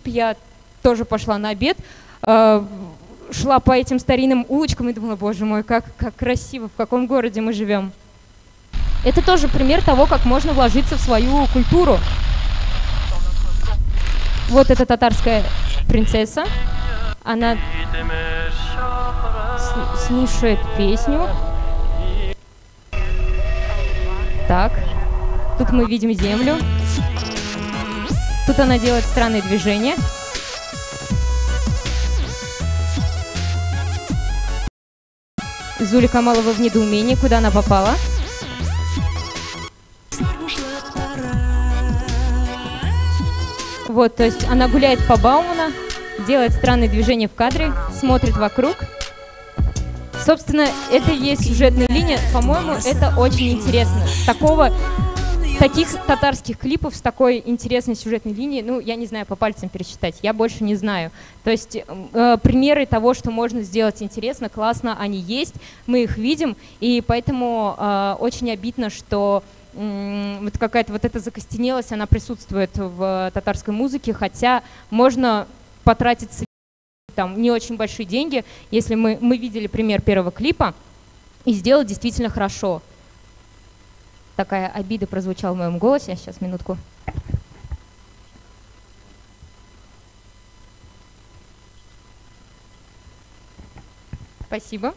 клип, я тоже пошла на обед, шла по этим старинным улочкам и думала, боже мой, как красиво, в каком городе мы живем. Это тоже пример того, как можно вложиться в свою культуру. Вот эта татарская принцесса, она слушает песню. Так, тут мы видим землю. Тут она делает странные движения. Зуля Камалова в недоумении, куда она попала. Вот, то есть она гуляет по Баумана, делает странные движения в кадре, смотрит вокруг. Собственно, это и есть сюжетная линия. По-моему, это очень интересно. Таких татарских клипов с такой интересной сюжетной линией, ну, я не знаю, по пальцам пересчитать, я больше не знаю. То есть примеры того, что можно сделать интересно, классно, они есть, мы их видим, и поэтому очень обидно, что вот какая-то вот эта закостенелость, она присутствует в татарской музыке, хотя можно потратиться там не очень большие деньги, если мы видели пример первого клипа, и сделать действительно хорошо. Такая обида прозвучала в моем голосе. Сейчас, минутку. Спасибо.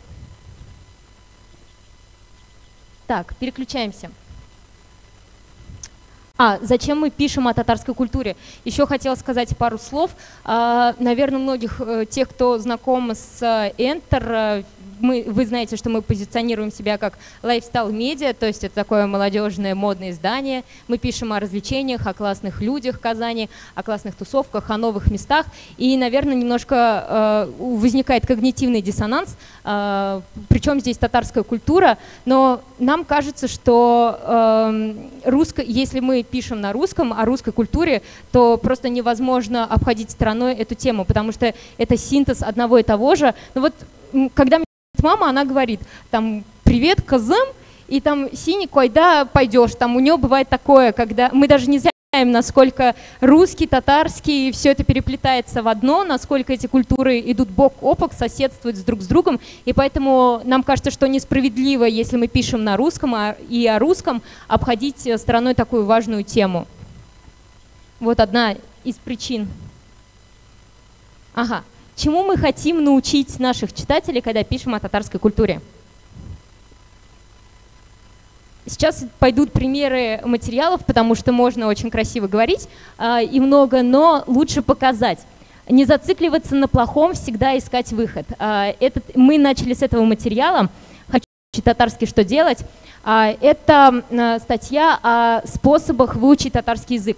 Так, переключаемся. Зачем мы пишем о татарской культуре? Еще хотела сказать пару слов. Наверное, многих тех, кто знаком с Enter, вы знаете, что мы позиционируем себя как лайфстайл-медиа, то есть это такое молодежное модное издание. Мы пишем о развлечениях, о классных людях Казани, о классных тусовках, о новых местах. И, наверное, немножко возникает когнитивный диссонанс, причем здесь татарская культура, но нам кажется, что если мы пишем на русском, о русской культуре, то просто невозможно обходить стороной эту тему, потому что это синтез одного и того же. Но вот когда мама, она говорит, там, привет, кызым, и там, синий, кайда пойдешь, там у нее бывает такое, когда мы даже не знаем, насколько русский, татарский, все это переплетается в одно, насколько эти культуры идут бок о бок, соседствуют друг с другом, и поэтому нам кажется, что несправедливо, если мы пишем на русском и о русском, обходить стороной такую важную тему. Вот одна из причин. Ага. Чему мы хотим научить наших читателей, когда пишем о татарской культуре? Сейчас пойдут примеры материалов, потому что можно очень красиво говорить и много, но лучше показать. Не зацикливаться на плохом, всегда искать выход. Мы начали с этого материала «Хочу учить татарский, что делать?». Это статья о способах выучить татарский язык.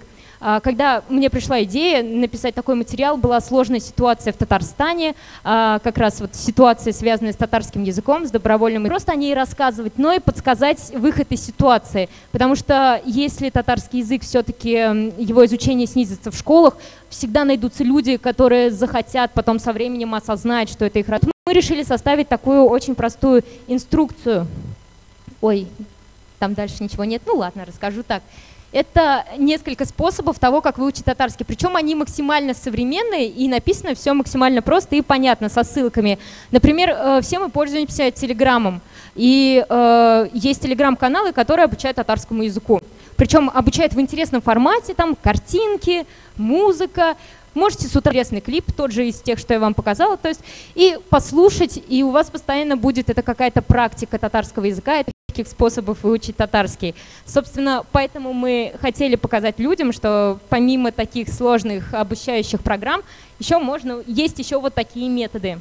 Когда мне пришла идея написать такой материал, была сложная ситуация в Татарстане, как раз вот ситуация, связанная с татарским языком, с добровольным. Просто о ней рассказывать, но и подсказать выход из ситуации. Потому что если татарский язык все-таки, его изучение снизится в школах, всегда найдутся люди, которые захотят потом со временем осознать, что это их родной. Мы решили составить такую очень простую инструкцию. Ой, там дальше ничего нет. Ну ладно, расскажу так. Это несколько способов того, как выучить татарский. Причем они максимально современные и написано все максимально просто и понятно, со ссылками. Например, все мы пользуемся Телеграмом. И есть Телеграм-каналы, которые обучают татарскому языку. Причем обучают в интересном формате, там картинки, музыка. Можете с утра интересный клип, тот же из тех, что я вам показала, то есть и послушать, и у вас постоянно будет это какая-то практика татарского языка, таких способов выучить татарский. Собственно, поэтому мы хотели показать людям, что помимо таких сложных обучающих программ, есть еще вот такие методы.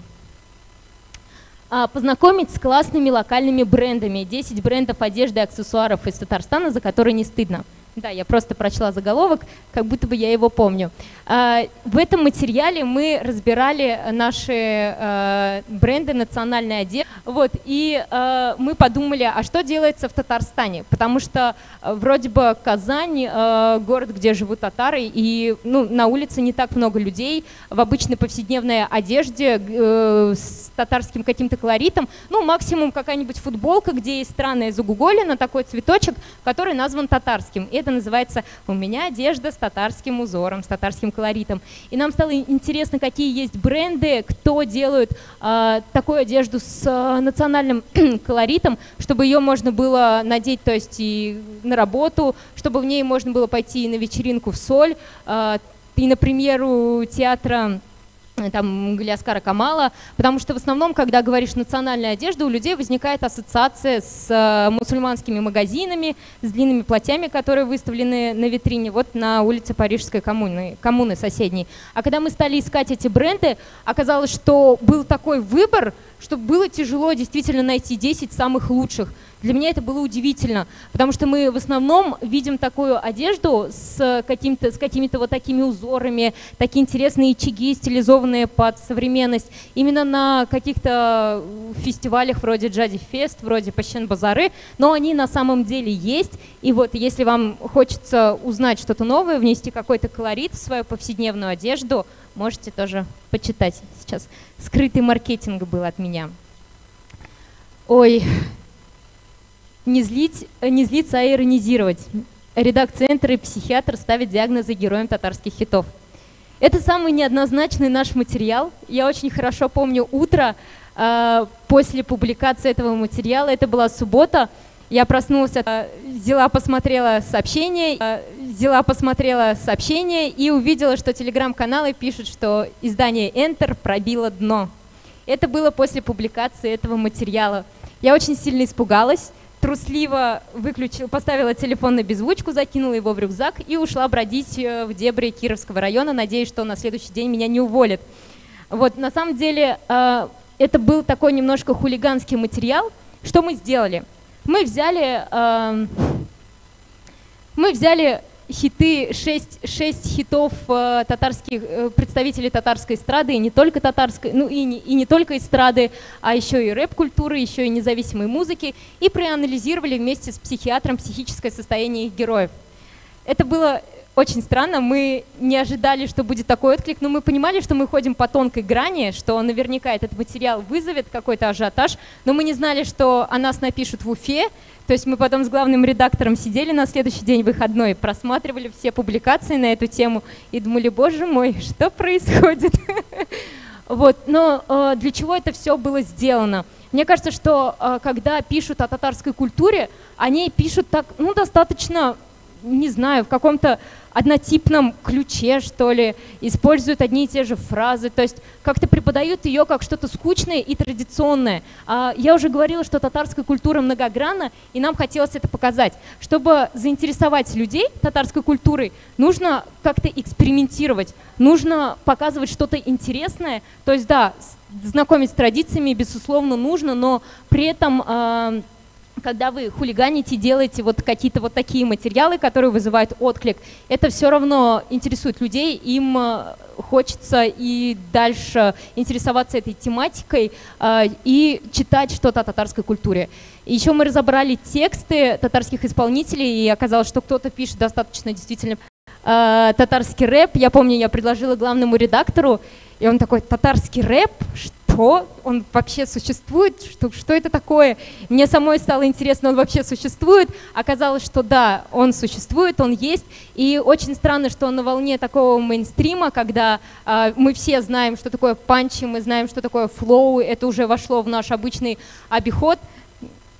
Познакомить с классными локальными брендами. 10 брендов одежды и аксессуаров из Татарстана, за которые не стыдно. Да, я просто прочла заголовок, как будто бы я его помню. В этом материале мы разбирали наши бренды национальной одежды. Вот, и мы подумали, а что делается в Татарстане? Потому что вроде бы Казань, город, где живут татары, и на улице не так много людей в обычной повседневной одежде с татарским каким-то колоритом. Максимум какая-нибудь футболка, где есть странная загуголина, такой цветочек, который назван татарским. это называется «У меня одежда с татарским узором, с татарским колоритом». И нам стало интересно, какие есть бренды, кто делает такую одежду с национальным колоритом, чтобы ее можно было надеть, то есть и на работу, чтобы в ней можно было пойти и на вечеринку в соль, и, например, у театра там Галяскара Камала, потому что в основном, когда говоришь национальная одежда, у людей возникает ассоциация с мусульманскими магазинами, с длинными платьями, которые выставлены на витрине, вот на улице Парижской коммуны соседней. А когда мы стали искать эти бренды, оказалось, что был такой выбор, что было тяжело действительно найти 10 самых лучших. Для меня это было удивительно, потому что мы в основном видим такую одежду с какими-то вот такими узорами, такие интересные ячеги, стилизованные под современность. Именно на каких-то фестивалях вроде Джади Фест, вроде Пащен-Базары, но они на самом деле есть. И вот если вам хочется узнать что-то новое, внести какой-то колорит в свою повседневную одежду, можете тоже почитать сейчас. Скрытый маркетинг был от меня. Ой... Не злиться, а иронизировать. Редак-центр и психиатр ставят диагнозы героям татарских хитов. Это самый неоднозначный наш материал. Я очень хорошо помню утро после публикации этого материала. Это была суббота. Я проснулась, посмотрела сообщение и увидела, что телеграм-каналы пишут, что издание Enter пробило дно. Это было после публикации этого материала. Я очень сильно испугалась. Трусливо поставила телефон на беззвучку, закинула его в рюкзак и ушла бродить в дебри Кировского района, надеясь, что на следующий день меня не уволят. Вот, на самом деле, это был такой немножко хулиганский материал. Что мы сделали? Мы взяли хиты, 6 хитов представителей татарской эстрады, и не только татарской, ну и не только эстрады, а еще и рэп-культуры, еще и независимой музыки, и проанализировали вместе с психиатром психическое состояние их героев. Это было очень странно, мы не ожидали, что будет такой отклик, но мы понимали, что мы ходим по тонкой грани, что наверняка этот материал вызовет какой-то ажиотаж, но мы не знали, что о нас напишут в Уфе. То есть мы потом с главным редактором сидели на следующий день выходной, просматривали все публикации на эту тему и думали, боже мой, что происходит? Вот. Но для чего это все было сделано? Мне кажется, что когда пишут о татарской культуре, они пишут так, ну, достаточно, не знаю, в каком-то однотипном ключе, что ли, используют одни и те же фразы, то есть как-то преподают ее как что-то скучное и традиционное. Я уже говорила, что татарская культура многогранна, и нам хотелось это показать. Чтобы заинтересовать людей татарской культурой, нужно как-то экспериментировать, нужно показывать что-то интересное, то есть да, знакомить с традициями, безусловно, нужно, но при этом... Когда вы хулиганите, делаете вот какие-то вот такие материалы, которые вызывают отклик, это все равно интересует людей, им хочется и дальше интересоваться этой тематикой и читать что-то о татарской культуре. Еще мы разобрали тексты татарских исполнителей, и оказалось, что кто-то пишет достаточно действительно татарский рэп. Я помню, я предложила главному редактору, и он такой: татарский рэп? Что? Он вообще существует? Что это такое? Мне самой стало интересно, он вообще существует. Оказалось, что да, он существует, он есть. И очень странно, что он на волне такого мейнстрима, когда мы все знаем, что такое панчи, мы знаем, что такое флоу, это уже вошло в наш обычный обиход.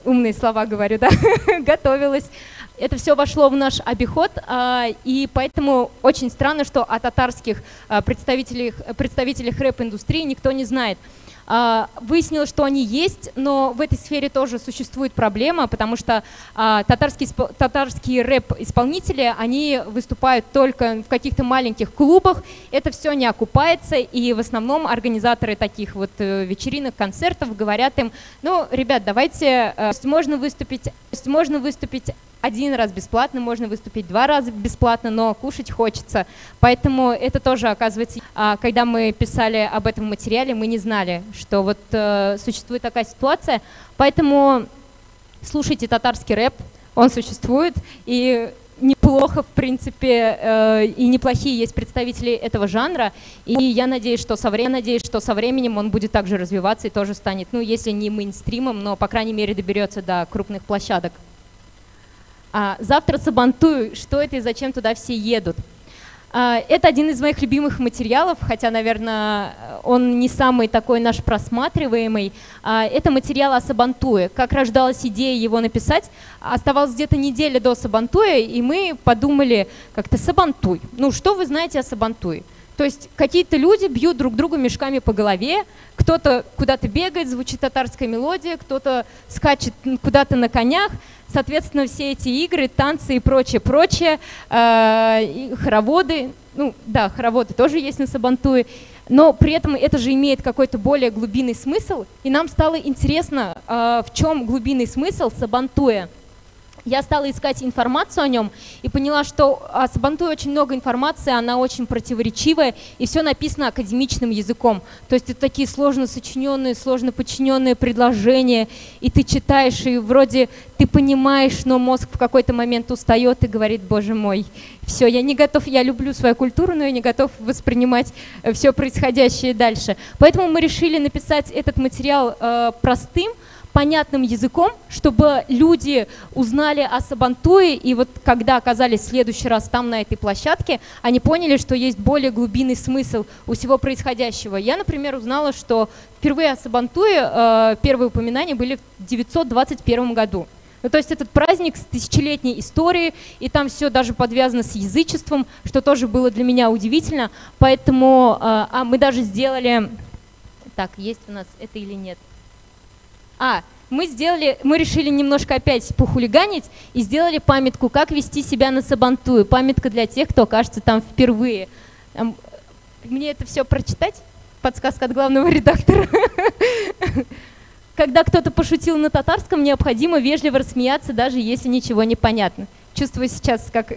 Умные слова говорю, да? Готовилась. Это все вошло в наш обиход, и поэтому очень странно, что о татарских представителях рэп-индустрии никто не знает. Выяснилось, что они есть, но в этой сфере тоже существует проблема, потому что татарские рэп-исполнители, они выступают только в каких-то маленьких клубах, это все не окупается, и в основном организаторы таких вот вечеринок, концертов говорят им: ну, ребят, давайте, можно выступить один раз бесплатно, можно выступить 2 раза бесплатно, но кушать хочется. Поэтому это тоже, оказывается, когда мы писали об этом материале, мы не знали, что вот существует такая ситуация. Поэтому слушайте татарский рэп, он существует, и неплохо, в принципе, и неплохие есть представители этого жанра. И я надеюсь, что со временем он будет также развиваться и тоже станет, ну, если не мейнстримом, но, по крайней мере, доберется до крупных площадок. Завтра Сабантуй, что это и зачем туда все едут. Это один из моих любимых материалов, хотя, наверное, он не самый такой наш просматриваемый. Это материал о Сабантуе. Как рождалась идея его написать? Оставалась где-то неделя до Сабантуя, и мы подумали, как-то Сабантуй. Ну, что вы знаете о Сабантуе? То есть какие-то люди бьют друг друга мешками по голове, кто-то куда-то бегает, звучит татарская мелодия, кто-то скачет куда-то на конях. Соответственно, все эти игры, танцы и прочее, хороводы, ну да, хороводы тоже есть на Сабантуе, но при этом это же имеет какой-то более глубинный смысл, и нам стало интересно, в чем глубинный смысл Сабантуя. Я стала искать информацию о нем и поняла, что о Сабантуе очень много информации, она очень противоречивая, и все написано академичным языком. То есть это такие сложно сочиненные, сложно подчиненные предложения, и ты читаешь, и вроде ты понимаешь, но мозг в какой-то момент устает и говорит: боже мой, все, я не готов, я люблю свою культуру, но я не готов воспринимать все происходящее дальше. Поэтому мы решили написать этот материал простым, понятным языком, чтобы люди узнали о Сабантуе, и вот когда оказались в следующий раз там, на этой площадке, они поняли, что есть более глубинный смысл у всего происходящего. Я, например, узнала, что впервые о Сабантуе первые упоминания были в 921 году. Ну, то есть этот праздник с тысячелетней историей, и там все даже подвязано с язычеством, что тоже было для меня удивительно. Поэтому мы даже сделали... Так, есть у нас это или нет? Мы решили немножко опять похулиганить и сделали памятку, как вести себя на Сабантуе. Памятка для тех, кто окажется там впервые. Мне это все прочитать? Подсказка от главного редактора. Когда кто-то пошутил на татарском, необходимо вежливо рассмеяться, даже если ничего не понятно. Чувствую сейчас, как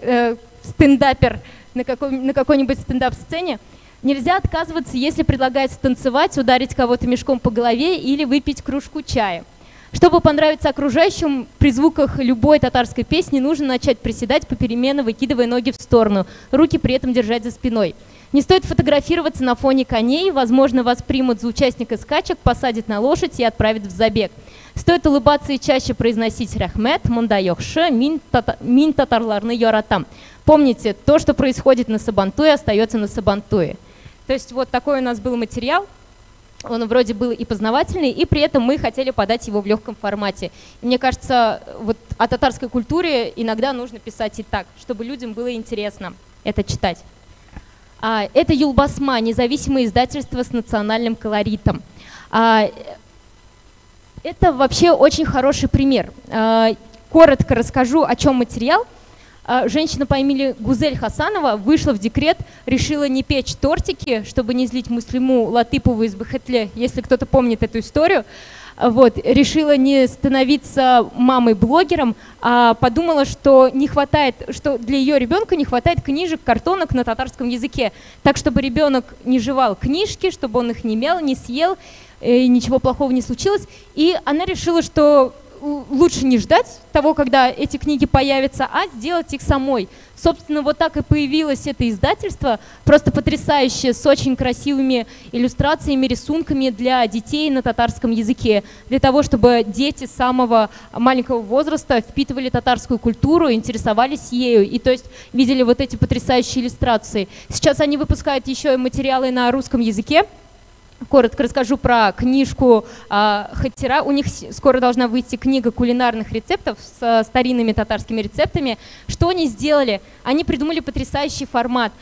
стендапер на какой-нибудь стендап-сцене. Нельзя отказываться, если предлагается танцевать, ударить кого-то мешком по голове или выпить кружку чая. Чтобы понравиться окружающим, при звуках любой татарской песни нужно начать приседать попеременно, выкидывая ноги в сторону, руки при этом держать за спиной. Не стоит фотографироваться на фоне коней, возможно, вас примут за участника скачек, посадят на лошадь и отправят в забег. Стоит улыбаться и чаще произносить «Рахмет», «Мундайохши», «Мин татарларны йоратам». Помните, то, что происходит на Сабантуе, остается на Сабантуе. То есть вот такой у нас был материал, он вроде был и познавательный, и при этом мы хотели подать его в легком формате. И мне кажется, вот о татарской культуре иногда нужно писать и так, чтобы людям было интересно это читать. Это «Юлбасма», независимое издательство с национальным колоритом. Это вообще очень хороший пример. Коротко расскажу, о чем материал. Женщина по имени Гузель Хасанова вышла в декрет, решила не печь тортики, чтобы не злить Муслиму Латыпову из Бахетле, если кто-то помнит эту историю. Вот, решила не становиться мамой-блогером, а подумала, что не хватает, что для ее ребенка не хватает книжек, картонок на татарском языке, так чтобы ребенок не жевал книжки, чтобы он их не мял, не съел, и ничего плохого не случилось. И она решила, что лучше не ждать того, когда эти книги появятся, а сделать их самой. Собственно, вот так и появилось это издательство, просто потрясающее, с очень красивыми иллюстрациями, рисунками для детей на татарском языке, для того, чтобы дети с самого маленького возраста впитывали татарскую культуру, интересовались ею, и то есть видели вот эти потрясающие иллюстрации. Сейчас они выпускают еще и материалы на русском языке. Коротко расскажу про книжку Хатира. У них скоро должна выйти книга кулинарных рецептов с старинными татарскими рецептами. Что они сделали? Они придумали потрясающий формат.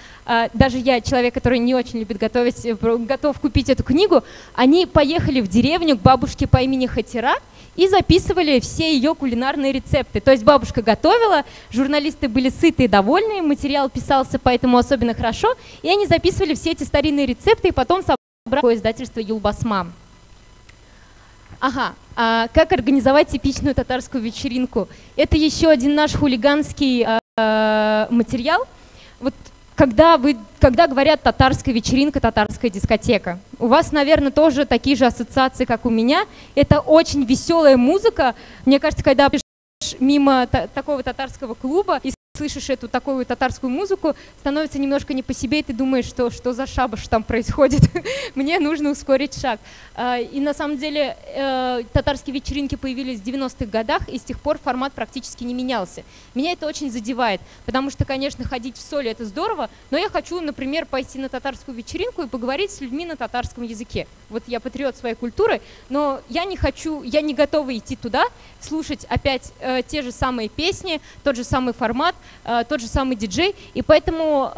Даже я, человек, который не очень любит готовить, готов купить эту книгу. Они поехали в деревню к бабушке по имени Хатира и записывали все ее кулинарные рецепты. То есть бабушка готовила, журналисты были сыты и довольны, материал писался поэтому особенно хорошо, и они записывали все эти старинные рецепты и потом собрали издательство «Юлбасма». Как организовать типичную татарскую вечеринку? Это еще один наш хулиганский материал. Вот когда говорят татарская вечеринка, татарская дискотека, у вас, наверное, тоже такие же ассоциации, как у меня. Это очень веселая музыка. Мне кажется, когда мимо такого татарского клуба, слышишь эту такую татарскую музыку, становится немножко не по себе, и ты думаешь, что за шабаш там происходит. Мне нужно ускорить шаг. И на самом деле татарские вечеринки появились в 90-х годах, и с тех пор формат практически не менялся. Меня это очень задевает, потому что, конечно, ходить в соль — это здорово, но я хочу, например, пойти на татарскую вечеринку и поговорить с людьми на татарском языке. Вот я патриот своей культуры, но я не готова идти туда, слушать опять те же самые песни, тот же самый формат, тот же самый диджей, и поэтому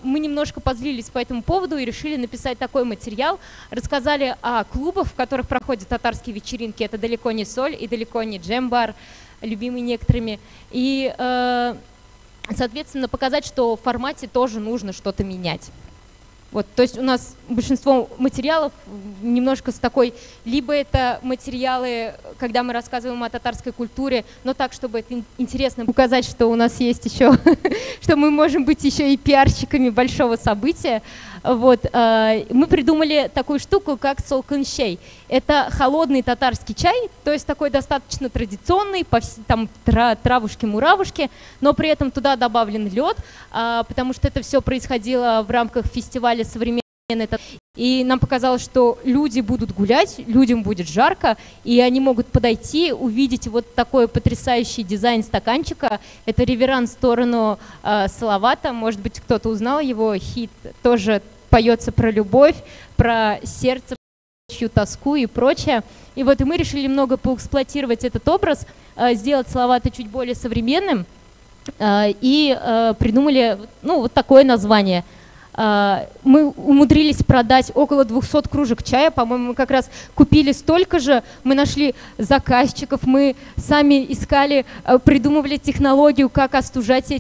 мы немножко позлились по этому поводу и решили написать такой материал, рассказали о клубах, в которых проходят татарские вечеринки, это далеко не соль и далеко не джем-бар, любимый некоторыми, и, соответственно, показать, что в формате тоже нужно что-то менять. Вот, то есть у нас большинство материалов немножко с такой, либо это материалы, когда мы рассказываем о татарской культуре, но так, чтобы это интересно показать, что у нас есть еще, что мы можем быть еще и пиарщиками большого события. Вот, мы придумали такую штуку, как солкыншей. Это холодный татарский чай, то есть такой достаточно традиционный, там травушки-муравушки, но при этом туда добавлен лед, потому что это все происходило в рамках фестиваля современной. И нам показалось, что люди будут гулять, людям будет жарко, и они могут подойти, увидеть вот такой потрясающий дизайн стаканчика. Это реверанс в сторону Салавата. Может быть, кто-то узнал его хит. Тоже поется про любовь, про сердце, тоску и прочее. И вот и мы решили немного поэксплуатировать этот образ, сделать Салавата чуть более современным, и придумали вот такое название. Мы умудрились продать около 200 кружек чая, по-моему, мы как раз купили столько же, мы нашли заказчиков, мы сами искали, придумывали технологию, как остужать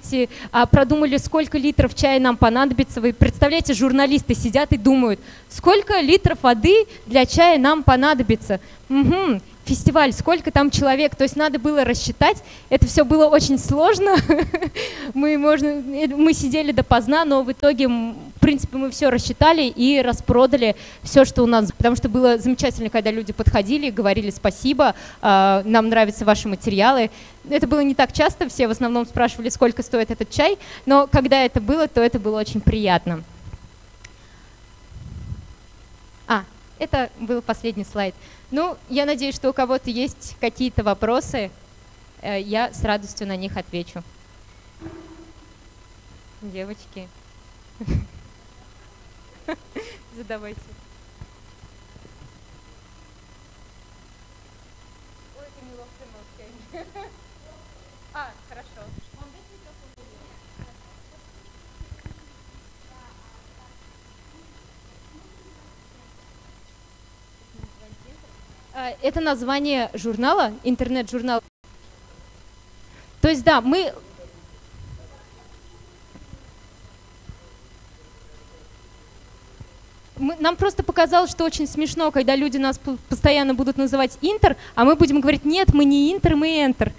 продумали, сколько литров чая нам понадобится. Вы представляете, журналисты сидят и думают, сколько литров воды для чая нам понадобится. Угу. Фестиваль, сколько там человек, то есть надо было рассчитать, это все было очень сложно, мы сидели допоздна, но в итоге, в принципе, мы все рассчитали и распродали все, что у нас, потому что было замечательно, когда люди подходили, говорили спасибо, нам нравятся ваши материалы. Это было не так часто, все в основном спрашивали, сколько стоит этот чай, но когда это было, то это было очень приятно. Это был последний слайд. Ну, я надеюсь, что у кого-то есть какие-то вопросы. Я с радостью на них отвечу. Девочки, задавайте. Ой, это неловкое молчание. Хорошо. Это название журнала, интернет-журнал. То есть, да, нам просто показалось, что очень смешно, когда люди нас постоянно будут называть Интер, а мы будем говорить, нет, мы не Интер, мы Энтер.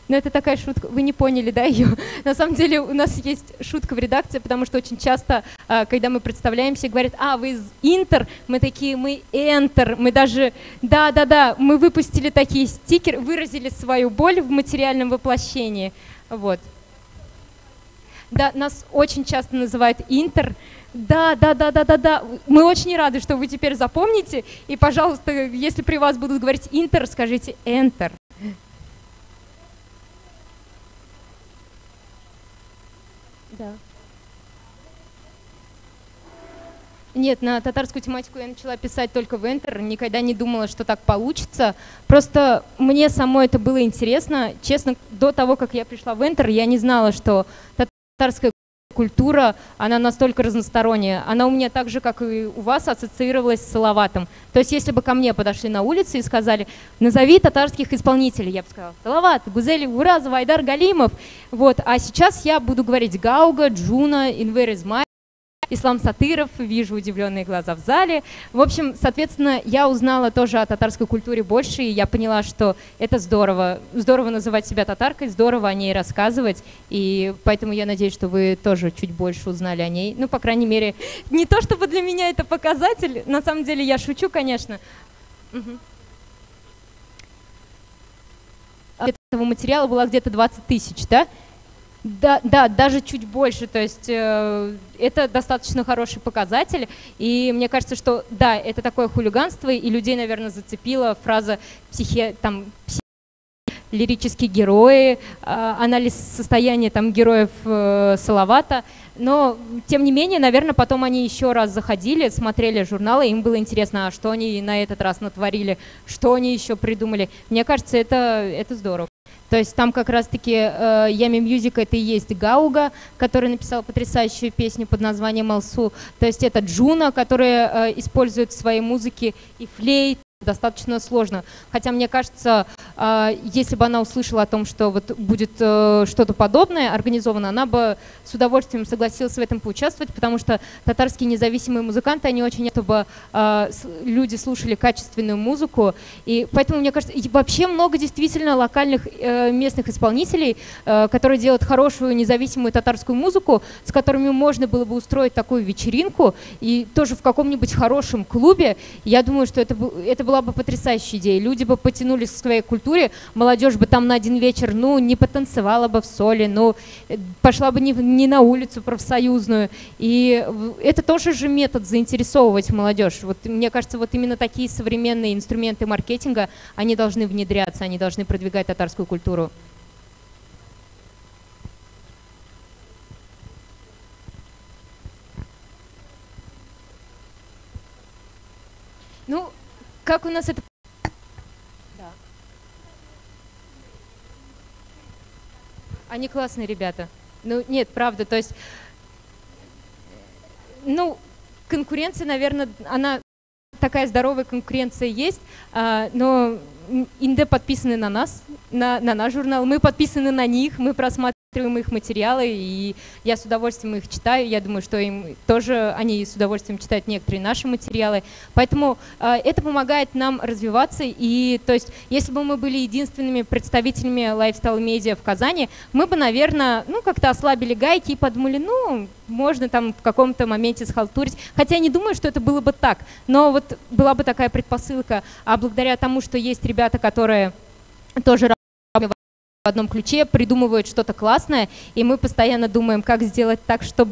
Но это такая шутка, вы не поняли, да, ее? На самом деле у нас есть шутка в редакции, потому что очень часто, когда мы представляемся, говорят, вы из Интер, мы такие, мы Энтер, мы даже, да, мы выпустили такие стикеры, выразили свою боль в материальном воплощении, вот. Да, нас очень часто называют Интер, да, мы очень рады, что вы теперь запомните, и, пожалуйста, если при вас будут говорить Интер, скажите Энтер. Да. Нет, на татарскую тематику я начала писать только в Enter, никогда не думала, что так получится. Просто мне самой это было интересно. Честно, до того, как я пришла в Enter, я не знала, что татарская культура, она настолько разносторонняя. Она у меня так же, как и у вас, ассоциировалась с Салаватом. То есть, если бы ко мне подошли на улице и сказали, назови татарских исполнителей, я бы сказала, Салават, Гузели Уразова, Айдар Галимов. Вот. А сейчас я буду говорить Гауга, Джуна, Инвер Измай, Ислам Сатыров, вижу удивленные глаза в зале. В общем, соответственно, я узнала тоже о татарской культуре больше, и я поняла, что это здорово. Здорово называть себя татаркой, здорово о ней рассказывать, и поэтому я надеюсь, что вы тоже чуть больше узнали о ней. Ну, по крайней мере, не то чтобы для меня это показатель, на самом деле я шучу, конечно. Этого материала было где-то 20 тысяч, да? Да, да, даже чуть больше, то есть это достаточно хороший показатель, и мне кажется, что да, это такое хулиганство, и людей, наверное, зацепила фраза лирические герои, анализ состояния там героев Салавата, но тем не менее, наверное, потом они еще раз заходили, смотрели журналы, им было интересно, а что они на этот раз натворили, что они еще придумали. Мне кажется, это здорово. То есть там как раз-таки Yummy Music это и есть Гауга, который написал потрясающую песню под названием «Алсу». То есть это Джуна, которая использует в своей музыке и флейт. Достаточно сложно. Хотя, мне кажется, если бы она услышала о том, что вот будет что-то подобное организовано, она бы с удовольствием согласилась в этом поучаствовать, потому что татарские независимые музыканты, они очень, чтобы люди слушали качественную музыку. И поэтому, мне кажется, и вообще много действительно локальных местных исполнителей, которые делают хорошую независимую татарскую музыку, с которыми можно было бы устроить такую вечеринку, и тоже в каком-нибудь хорошем клубе. Я думаю, что это была бы потрясающая идея. Люди бы потянулись к своей культуре, молодежь бы там на один вечер, ну, не потанцевала бы в соли, ну, пошла бы не на улицу профсоюзную. И это тоже же метод заинтересовывать молодежь. Вот, мне кажется, вот именно такие современные инструменты маркетинга, они должны внедряться, они должны продвигать татарскую культуру. Ну, как у нас это... Да. Они классные ребята. Ну, нет, правда, то есть... Ну, конкуренция, наверное, она... Такая здоровая конкуренция есть, но Инде подписаны на нас, на наш журнал, мы подписаны на них, мы просматриваем их материалы, и я с удовольствием их читаю. Я думаю, что им тоже они с удовольствием читают некоторые наши материалы. Поэтому это помогает нам развиваться. И то есть, если бы мы были единственными представителями лайфстайл-медиа в Казани, мы бы, наверное, ну, как-то ослабили гайки и подумали, ну, можно там в каком-то моменте схалтурить. Хотя я не думаю, что это было бы так. Но вот была бы такая предпосылка. А благодаря тому, что есть ребята, которые тоже в одном ключе, придумывают что-то классное, и мы постоянно думаем, как сделать так, чтобы